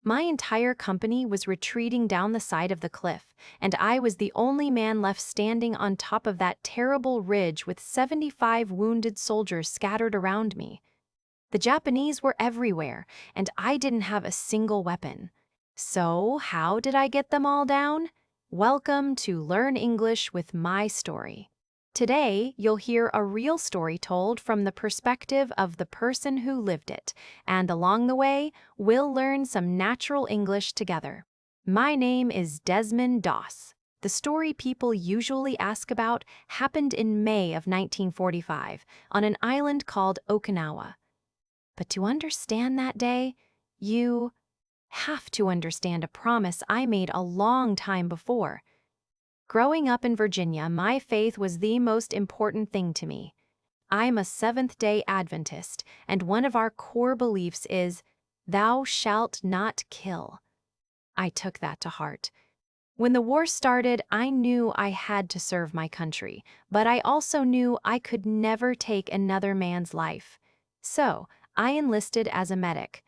My entire company was retreating down the side of the cliff, and I was the only man left standing on top of that terrible ridge with 75 wounded soldiers scattered around me. The Japanese were everywhere, and I didn't have a single weapon. So, how did I get them all down? Welcome to Learn English with my story. Today, you'll hear a real story told from the perspective of the person who lived it, and along the way, we'll learn some natural English together. My name is Desmond Doss. The story people usually ask about happened in May of 1945 on an island called Okinawa. But to understand that day, you have to understand a promise I made a long time before. Growing up in Virginia, my faith was the most important thing to me. I'm a Seventh-day Adventist, and one of our core beliefs is, "Thou shalt not kill." I took that to heart. When the war started, I knew I had to serve my country, but I also knew I could never take another man's life. So, I enlisted as a medic.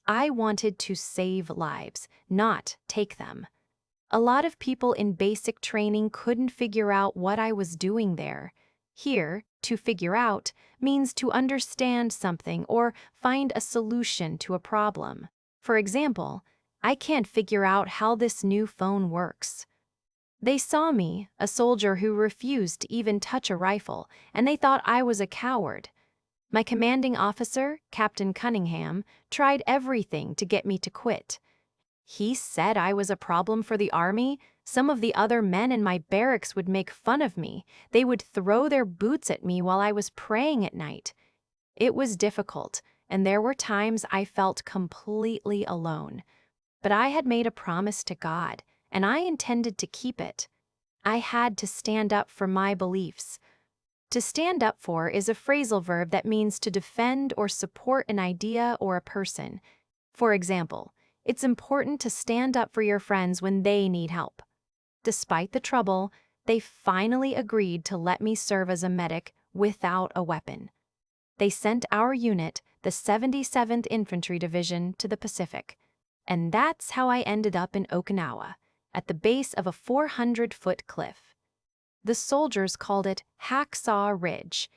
I wanted to save lives, not take them. A lot of people in basic training couldn't figure out what I was doing there. Here, to figure out means to understand something or find a solution to a problem. For example, I can't figure out how this new phone works. They saw me, a soldier who refused to even touch a rifle, and they thought I was a coward. My commanding officer, Captain Cunningham, tried everything to get me to quit. He said I was a problem for the army. Some of the other men in my barracks would make fun of me. They would throw their boots at me while I was praying at night. It was difficult, and there were times I felt completely alone. But I had made a promise to God, and I intended to keep it. I had to stand up for my beliefs. To stand up for is a phrasal verb that means to defend or support an idea or a person. For example, it's important to stand up for your friends when they need help. Despite the trouble, they finally agreed to let me serve as a medic without a weapon. They sent our unit, the 77th Infantry Division, to the Pacific. And that's how I ended up in Okinawa, at the base of a 400-foot cliff. The soldiers called it Hacksaw Ridge.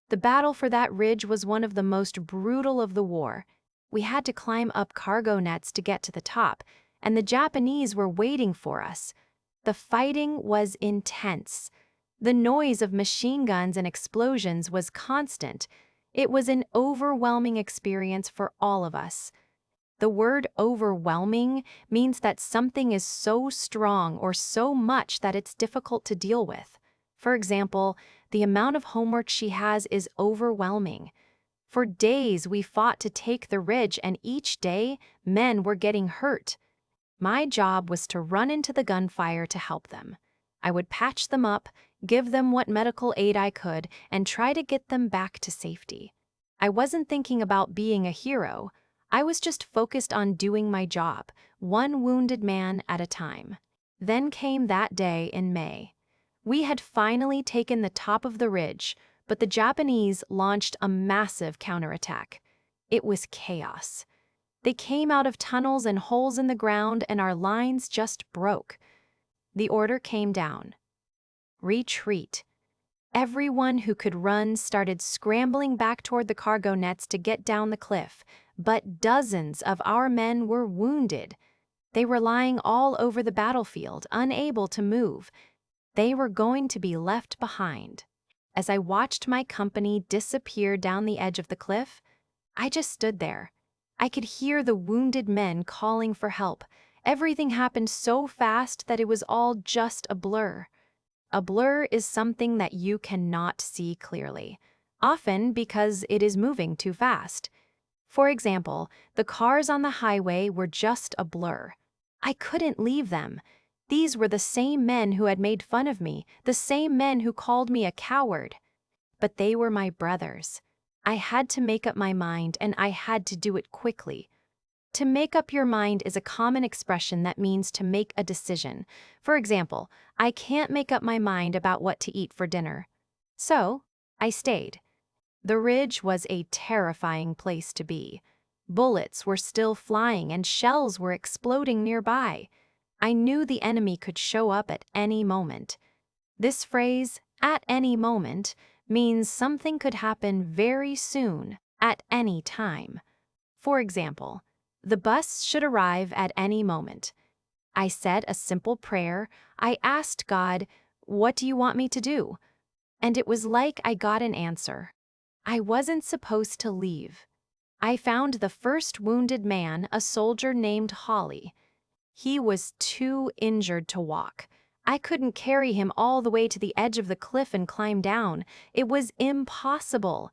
The battle for that ridge was one of the most brutal of the war. We had to climb up cargo nets to get to the top, and the Japanese were waiting for us. The fighting was intense. The noise of machine guns and explosions was constant. It was an overwhelming experience for all of us. The word overwhelming means that something is so strong or so much that it's difficult to deal with. For example, the amount of homework she has is overwhelming. For days we fought to take the ridge, and each day men were getting hurt. My job was to run into the gunfire to help them. I would patch them up, give them what medical aid I could, and try to get them back to safety. I wasn't thinking about being a hero. I was just focused on doing my job, one wounded man at a time. Then came that day in May. We had finally taken the top of the ridge, but the Japanese launched a massive counterattack. It was chaos. They came out of tunnels and holes in the ground, and our lines just broke. The order came down. Retreat. Everyone who could run started scrambling back toward the cargo nets to get down the cliff, but dozens of our men were wounded. They were lying all over the battlefield, unable to move. They were going to be left behind. As I watched my company disappear down the edge of the cliff, I just stood there. I could hear the wounded men calling for help. Everything happened so fast that it was all just a blur. A blur is something that you cannot see clearly, often because it is moving too fast. For example, the cars on the highway were just a blur. I couldn't leave them. These were the same men who had made fun of me, the same men who called me a coward. But they were my brothers. I had to make up my mind, and I had to do it quickly. To make up your mind is a common expression that means to make a decision. For example, I can't make up my mind about what to eat for dinner. So, I stayed. The ridge was a terrifying place to be. Bullets were still flying and shells were exploding nearby. I knew the enemy could show up at any moment. This phrase, "at any moment," means something could happen very soon, at any time. For example, the bus should arrive at any moment. I said a simple prayer. I asked God, "What do you want me to do?" And it was like I got an answer. I wasn't supposed to leave. I found the first wounded man, a soldier named Holly. He was too injured to walk. I couldn't carry him all the way to the edge of the cliff and climb down. It was impossible.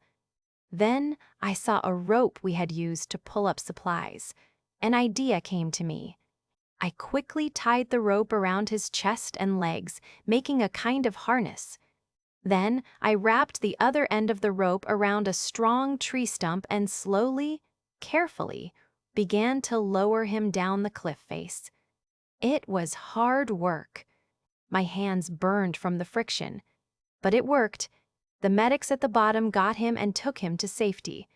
Then I saw a rope we had used to pull up supplies. An idea came to me. I quickly tied the rope around his chest and legs, making a kind of harness. Then I wrapped the other end of the rope around a strong tree stump and slowly, carefully, began to lower him down the cliff face. It was hard work. My hands burned from the friction. But it worked. The medics at the bottom got him and took him to safety.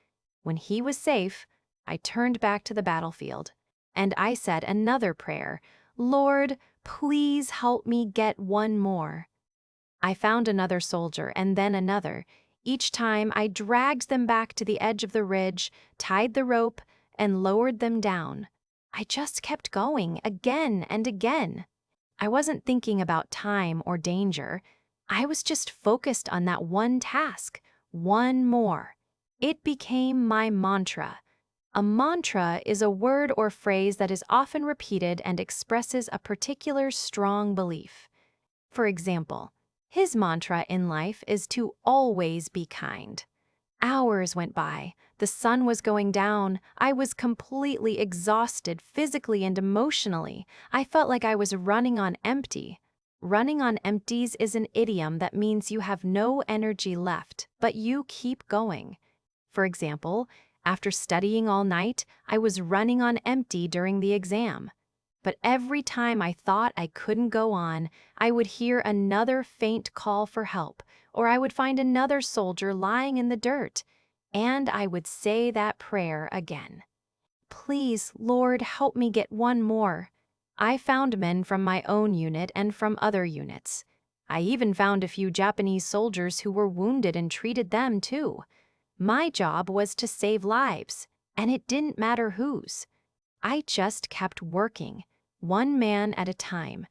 When he was safe, I turned back to the battlefield. And I said another prayer. "Lord, please help me get one more." I found another soldier and then another. Each time I dragged them back to the edge of the ridge, tied the rope, and lowered them down. I just kept going again and again. I wasn't thinking about time or danger. I was just focused on that one task, one more. It became my mantra. A mantra is a word or phrase that is often repeated and expresses a particular strong belief. For example, his mantra in life is to always be kind. Hours went by. The sun was going down. I was completely exhausted physically and emotionally. I felt like I was running on empty. Running on empties is an idiom that means you have no energy left, but you keep going. For example, after studying all night, I was running on empty during the exam. But every time I thought I couldn't go on, I would hear another faint call for help, or I would find another soldier lying in the dirt, and I would say that prayer again. "Please, Lord, help me get one more." I found men from my own unit and from other units. I even found a few Japanese soldiers who were wounded and treated them too. My job was to save lives, and it didn't matter whose. I just kept working, one man at a time.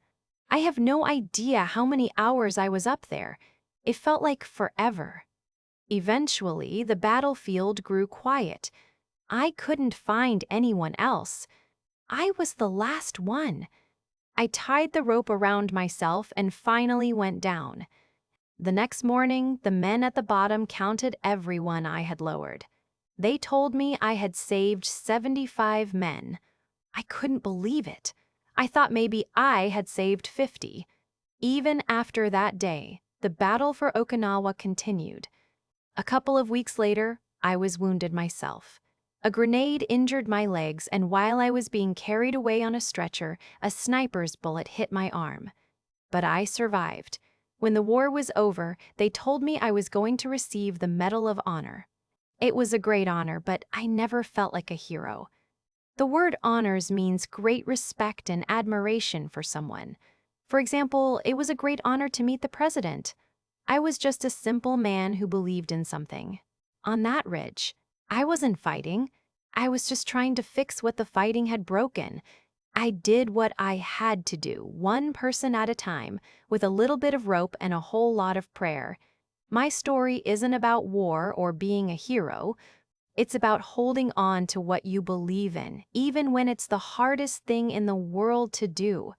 I have no idea how many hours I was up there. It felt like forever. Eventually, the battlefield grew quiet. I couldn't find anyone else. I was the last one. I tied the rope around myself and finally went down. The next morning, the men at the bottom counted everyone I had lowered. They told me I had saved 75 men. I couldn't believe it. I thought maybe I had saved 50. Even after that day, the battle for Okinawa continued. A couple of weeks later, I was wounded myself. A grenade injured my legs, and while I was being carried away on a stretcher, a sniper's bullet hit my arm. But I survived. When the war was over, they told me I was going to receive the Medal of Honor. It was a great honor, but I never felt like a hero. The word honors means great respect and admiration for someone. For example, it was a great honor to meet the president. I was just a simple man who believed in something. On that ridge, I wasn't fighting. I was just trying to fix what the fighting had broken. I did what I had to do, one person at a time, with a little bit of rope and a whole lot of prayer. My story isn't about war or being a hero. It's about holding on to what you believe in, even when it's the hardest thing in the world to do.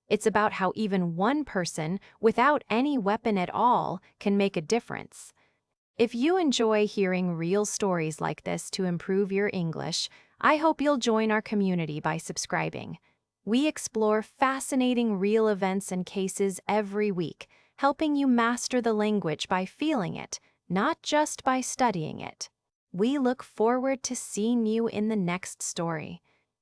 It's about how even one person, without any weapon at all, can make a difference. If you enjoy hearing real stories like this to improve your English, I hope you'll join our community by subscribing. We explore fascinating real events and cases every week, helping you master the language by feeling it, not just by studying it. We look forward to seeing you in the next story.